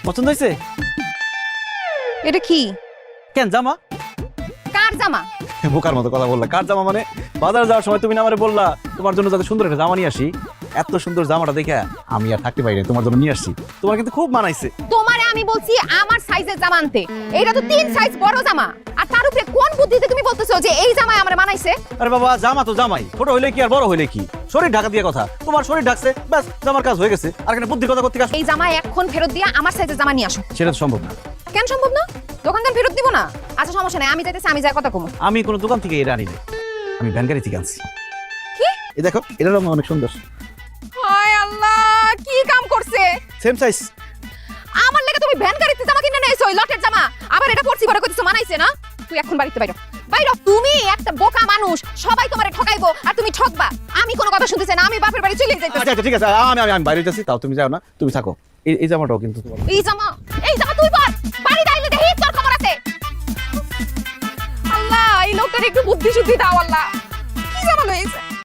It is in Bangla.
পছন্দ হয়েছে? এটা কি? কেন জামা? কার জামা? বোকার মতো কথা বললা। কার জামা মানে? বাজারে যাওয়ার সময় তুমি না আমারে বললা তোমার জন্য যাতে সুন্দর একটা জামা নিয়ে আসি। এত সুন্দর জামাটা দেখে আমি আর থাকতে পারি না, তোমার জন্য নিয়ে আসছি। তোমার কিন্তু খুব মানাইছে। তোমারে আমি বলছি আমার সাইজের জামা আনতে। এইটা তো 3 সাইজ বড় জামা। আর তার উপরে কোন বুদ্ধিতে তুমি বলতেছো যে এই জামাই আমারে মানাইছে? আরে বাবা, জামা তো জামাই, ছোট হইলে কি আর বড় হইলে কি? শরীর ঢাকা দিয়ে কথা, তোমার শরীর ঢাকছে, ব্যাস জামার কাজ হয়ে গেছে। আর এখানে বুদ্ধির কথা করতে এই জামা এখন ফেরত দিয়া আমার সাইজের জামা নিয়ে আসো। সেটা তো সম্ভব না। কেন সম্ভব না? দোকানদার ফেরত দিব না? আচ্ছা সমস্যা নাই, আমি যাইতেছি, আমি যাই কথা কমু। আমি কোনো দোকান থেকে এটা আনি না, আমি ভ্যান গাড়ি থেকে আনছি। কি? এই দেখো, এটার রং অনেক সুন্দর। হায় আল্লাহ, কি কাম করছে? Same size. আমার লেগে তুমি ভ্যান গাড়িতে জামা কিনে নিয়েছো, ওই লটের জামা। আবার এটা পরছি পরে কইতেছো মানাইছে না? তুই এখন বাড়িতে বাইরো। বাইরো, তুমি একটা বোকা মানুষ, সবাই তোমারে ঠকাইবো আর তুমি ঠকবা। আমি কোনো কথা শুনতে চাই না, আমি বাপের বাড়ি চলে যাইতেছি। আচ্ছা ঠিক আছে, আমি বাইরে যাচ্ছি, তাও তুমি যাও না, তুমি থাকো। এই জামাটাও কিন্তু তোমার। এই জামা তুই পর। বাড়িতে আইলে দেখি তোর খবর আছে। আল্লাহ, এই লোকটার একটু বুদ্ধি শুদ্ধি দাও আল্লাহ। কি জামা লইছে?